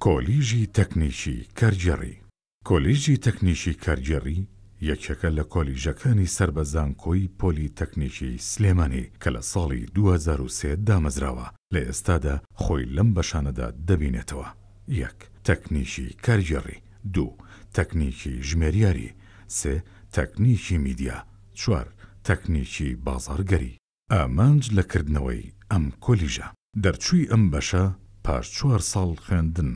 کۆلیژی تەکنیکی کەرجێڕی. کۆلیژی تەکنیکی کەرجێڕی یەکێکە لە کۆلیژەکانی سربەزانکۆی پۆلیتەکنیکی سلێمانی کە لە ساڵی 2003 دامەزراوە. لە ئێستادا خۆی لەم بەشانەدا دەبینێتەوە: 1. تەکنیکی کەرجێڕی، 2. تەکنیکی ژمێریاری، 3. تەکنیکی میدیا، 4. تەکنیکی بازاڕگەری. ئامانج لە کردنەوەی ئەم کۆلیژە. دەرچووی ئەم بەشە پاش 4 ساڵ خوێندن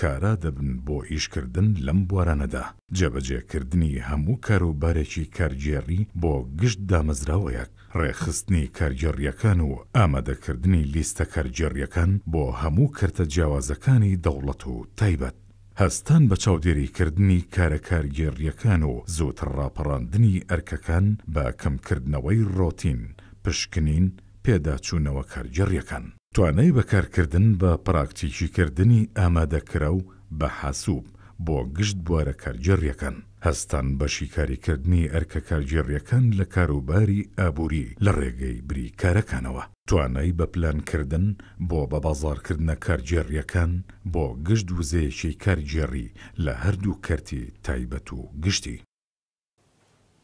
کارا دەبن بۆ ئیشکردن لەم بوارانەدا. جێبەجێکردنی هەموو کاروبارێکی کارگێڕی بۆ گشت دامەزراوەیەک، ڕێخستنی کارگێڕیەکان و ئامادەکردنی لیستە کارگێڕیەکان بۆ هەموو کەرتە جیاوازەکانی دەوڵەت و تایبەت، هەستان بە چاودێریکردنی کارە کارگێڕیەکان و زووتر ڕاپەڕاندنی ئەرکەکان بە کەمکردنەوەی ڕۆتین، پشکنین، پێداچوونەوە کارگێڕیەکان. توانای بەکارکردن بە پراکتیکیکردنی ئامادەکرا و بە حاسوب بۆ گشت بوارە کارگێڕیەکان، هەستان بە شیکاریکردنی ئەرکە کارگێڕیەکان لە کاروباری ئابووری لە ڕێگەی بریکارەکانەوە، توانای بە پلانکردن بۆ بە بازاڕکردنە کارگێڕیەکان بۆ گشت وزەیەکی کارگێڕی لە هەردوو کەرتی تایبەت و گشتی.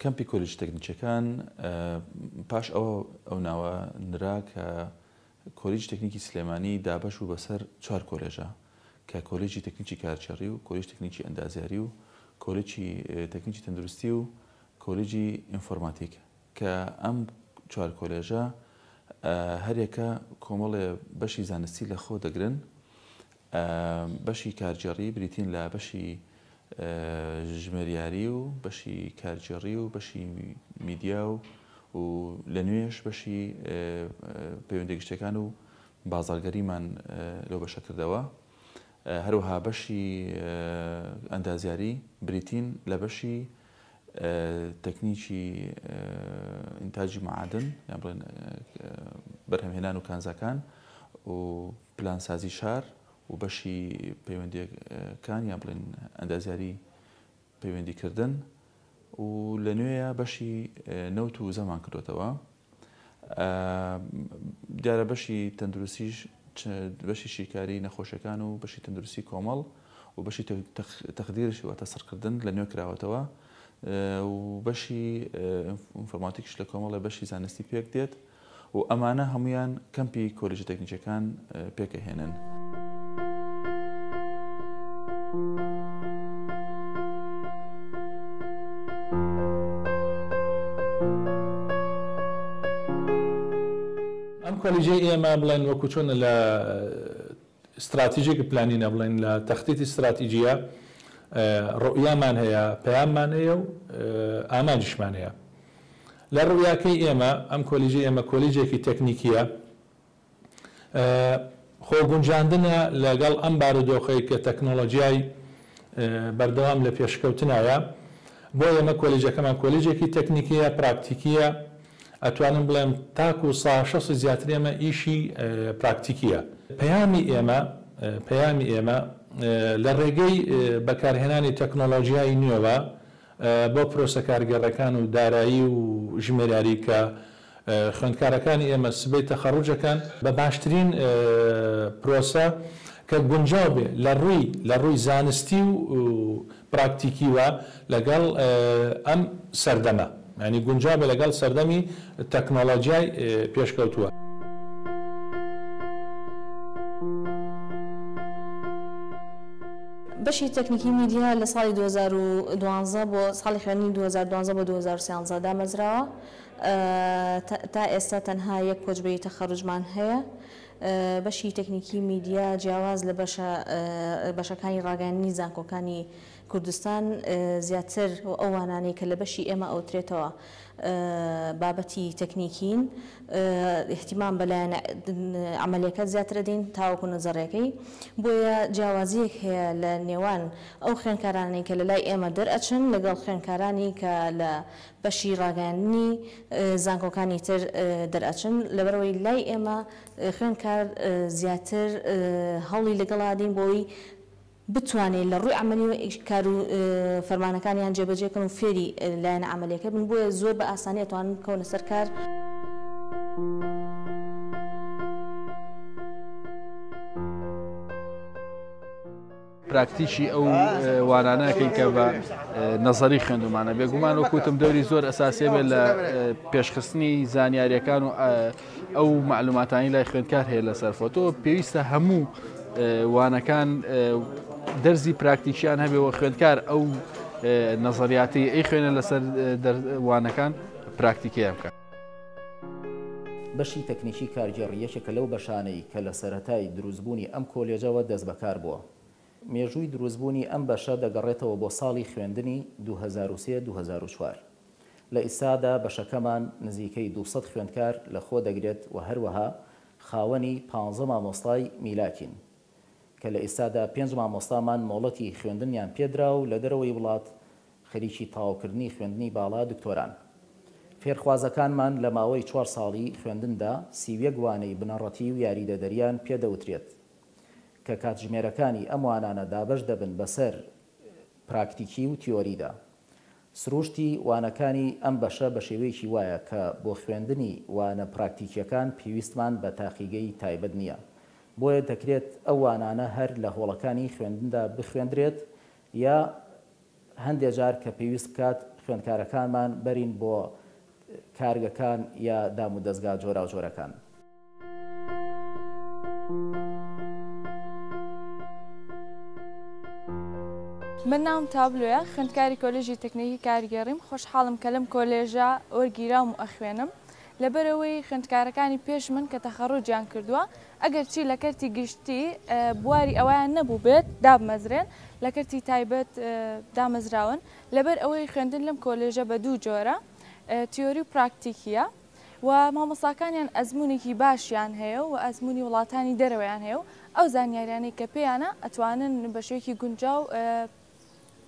کەمپی کۆلیژ تەکنیکیەکان پاش ئەو ناوە نرا کە کۆلیژ تەکنیکی سلێمانی دابەش و بەسەر 4 کۆلێژە کە کۆلیژی تەکنیکی کارچەڕی و کۆلیژ تەکنیکی ئەندازیاری و کۆلیژی تەکنیکی تەندروستی و کۆلیژی ئینفۆرماتیک، کە ئەم 4 کۆلێژە هەرێکە کۆمەڵێ بەشی زانستی لە خۆ دەگرن. بەشی کارجێڕی بریتین لە بەشی ژمێریاری و بەشی کارجێڕی و بەشی میدیا و لە نوێش بەشی پەیوەندیگەشتەکان و بازاڕگەریمان لەو بەشە کردەوە. هەروەها بەشی ئەندازیاری بریتین لە بەشی تەکنیکی ئینتاجی معادن، یان بڵێن بەرهەمهێنان و کانزاکان و پلانسازی شار و بەشی پەیوەندیەکان یان بڵێن ئەندازیاری پەیوەندیکردن و لە نوێیە بەشی نەوت و زەمان کردوتەوە. دیارە بەشی تەندروستیش بەشی شیکاری نەخۆشیەکان و بەشی تەندروستی کۆمەڵ و بەشی تەخدیرش واتە سەرکردن لە نوێ کراوەتەوە و بەشی ئینفۆرماتیکش لە کۆمەڵە بەشی زانستی پێک دێت و ئەمانە هەمویان کەمپی کۆلیژە تەکنیکیەکان پێکەهێنن. کۆلیژی ئێمە بڵێن وەکو چۆنە لە استراتیژیک پلانینە بڵێن لە تەختیتی استراتیژیە ڕۆیامان هەیە، پەیاممان هەیە و ئامانجیشمان هەیە. لە ڕویاکەی ئێمە ئەم کۆلیژی ئێمە کۆلیژێکی تەکنیکیە، خۆگونجاندنە لەگەڵ ئەم بارودۆخەی کە تەکنۆلۆژیای بەردەوام لە پێشکەوتنایە. بۆ ئێمە کۆلیژەکەمان کۆلیژێکی تەکنیکیە، پراکتیکیە، ئەتوانم بڵێم تاکو و ساڵ زیاتر ئێمە ئیشی پراکتیکیە. پەیامی ئێمە لە ڕێگەی بەکارهێنانی تەکنۆلۆژیای نوێوە بۆ پرۆسە کارگەڕەکان و دارایی و ژمێریاری کە خوێندکارەکانی ئێمە سبەی تەخەڕوجەکان بە باشترین پرۆسە کە گونجاو بێ لە ڕووی زانستی و پراکتیکیوە لەگەڵ ئەم سەردەمە، ینی گونجاو بێ لەگەڵ سەردەمی تەکنۆلۆژیای پێشکەوتووە. بەشی تەکنیکی میدیا لە ساڵی 2012 بۆ ساڵی خوێندنی 2012 بۆ 2013 دامەزراوە. تا ئێستا تەنها یەک کۆچبەری تەخەڕوجمان هەیە. بەشی تەکنیکی میدیا جیاواز لە بەشەکانی ڕاگەیاندنی زانکۆکانی کوردستان زیاتر ئەوانانەی کە لە بەشی ئێمە ئەوترێتەوە بابەتی تەکنیکین احتیمام بەلایەن عملیەکە زیاترە دێن تاوەکو نەزەڕێکەی. بۆیە جیاوازیەک هەیە لە نێوان ئەو خوێندکارانەی کە لە لای ئێمە دەرئەچن لەگەڵ خوێندکارانی کە لە بەشی ڕاگەیاندنی زانکۆکانی تر دەرئەچن، لەبەرەوەی لای ئێمە خوێندکار زیاتر هەوڵی لەگەڵادین بۆی بتوانێت لە ڕووی عملی کار و فەرمانەکانیان جێبەجێکن و فێری لایەنە عملیەکە بن، بۆیە زۆر بە ئاسانی ئەتوانن بکەونە سەر کار. پراکتیکی ئەو وانانەکەی کە بە نەزەری خوێندومانە بێگومان وەکوتم دەوری زۆر ئەساسیە بێت لە پێشخستنی زانیاریەکان و ئەو معلوماتانی لای خوێندکار هەیە لەسەر فۆتۆ پێویستە هەموو وانەکان دەرزی پراکتیکیان هەبێەوە خوێندکار ئەو نەزەریاتی ئەی خوێنە لەسەر وانەکان پراکتیکیان بکات. بەشی تەکنیکی کارگێڕی یەکێکە لەو بەشانەی کە لە سەرەتای دروستبوونی ئەم کۆلێجەوە دەست بەکار بووە. مێژووی دروستبوونی ئەم بەشە دەگەڕێتەوە بۆ ساڵی خوێندنی 2003-2004. لە ئیسادا بەشەکەمان نزیکەی 200 خوێندکار لە خۆ دەگرێت و هەروەها خاوەنی 15 مامۆستای میلاکین کە لە ئیسادا 5 مامۆستامان مۆڵەتی خوێندنیان پێدرا و لە دەرەوەی وڵات خەریکی تاوکردنی خوێندنی باڵا دکتۆران. فێرخوازەکانمان لە ماوەی 4 ساڵی خوێندندا 31 وانەی بنەڕەتی و یاریدەدەریان پێدەوترێت کە کاتژمێرەکانی ئەم وانانە دابەش دەبن بەسەر پراکتیکی و تیۆریدا. سروشتی وانەکانی ئەم بەشە بە شێوەیەکی وایە کە بۆ خوێندنی وانە پراکتیکیەکان پێویستمان بە تاقیگەی تایبەت نییە، بۆیە دەکرێت ئەو وانانە هەر لە هۆڵەکانی خوێندندا بخوێندرێت یا هەندێک جار کە پێویست بکات خوێندکارەکانمان بەرین بۆ کارگەکان یا دام و دەستگا جۆرا و جۆرەکان. من ناوم تابلوە، خوێندکاری کۆلێژی تەکنیکی کارگێڕیم. خۆشحاڵم کە لەم کۆلێژە وەرگیرام و ئەخوێنم لەبەرەوەی خوێندکارەکانی پێش من کە تەخەڕوجیان کردووە ئەگەر چی لە کەرتی گشتی بواری ئەویان نەبوو بێت دابمەزرێن، لە کەرتی تایبەت دامەزراون. لەبەر ئەوەی خوێندن لەم کۆلێژە بە دوو جۆرە، تیۆری و پراکتیکیە و مامۆستاکانیان ئەزمونێکی باشیان هەیە و ئەزمموی وڵاتانی دەرەوەیان هەیە و ئەو زانیاریانەی کە پێیانە ئەتوانن بە شێوەیەکی گونجاو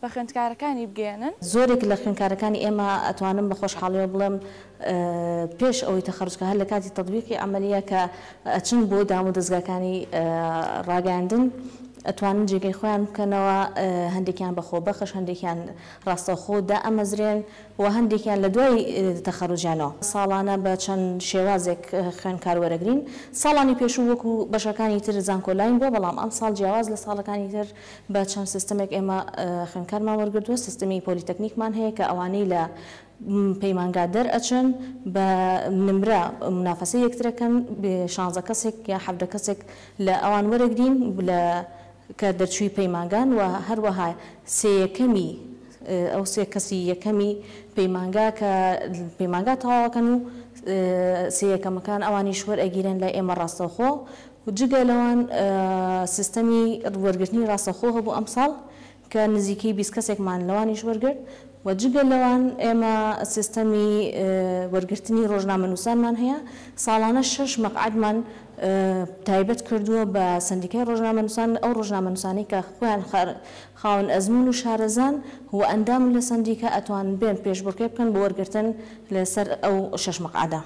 بە خوێندکارەکانی بگەێنن. زۆرێک لە خوێندکارەکانی ئێمە ئەتوانم بە خۆشحاڵیەوە بڵێم پێش ئەوەی تەخەڕوجکە هەر لە کاتی تەطبیقی عملیە کە ئەچن بۆ دام و دەستگاکانی ڕاگەاندن ئەتوانن جێگەی خۆیان بکەنەوە، هەندێکیان بەخۆ بەخش، هەندێکیان ڕاستەخۆ ئەمەزرێن و هەندێکیان لە دوای تەخەڕوجیانەوە ساڵانە بە چەند شێوازێک خوێندکار وەرەگرین. ساڵانی پێشوو وەکو بەشەکانی تر زانکۆلاین بۆ، بەڵام ئەم ساڵ جیاواز لە ساڵەکانی تر بە چەند سیستەمێک ئێمە خوێندکارمان وەرگردووە. سیستەمی پۆلیتەکنیکمان هەیە کە ئەوانەی لە پەیمانگا دەرئەچن بە نمرە منافەسە یەکترەکەن، 16 کەسێک یا 17 کەسێک لە ئەوان وەرەگرین کە دەرچووی پەیمانگان و هەروەها سێیەکەمی ئەو سێ کەسی یەکەمی پەیمانگا کە پەیمانگا تەواوەکەن و سێیەکەمەکان ئەوانیش وەرئەگیرن لای ئێمە ڕاستەوخۆ و جگە لەوان سیستەمی وەرگرتنی ڕاستەخۆ هەبوو ئەم ساڵ کە نزیکەی 20 کەسێکمان لەوانیش وەرگرت و جگە لەوان ئێمە سیستەمی وەرگرتنی ڕۆژنامەنووسانمان هەیە. ساڵانە 6 مەقعدمان تایبەت کردووە بە سندیکای ڕۆژنامەنووسان، ئەو ڕۆژنامەنووسانەی کە خۆیان خاوەن ئەزمون و شارەزان و ئەندام لە سندیکە ئەتوان بێن پێشبڕکێ بکەن بۆ وەرگرتن لەسەر ئەو 6 مەقعدە.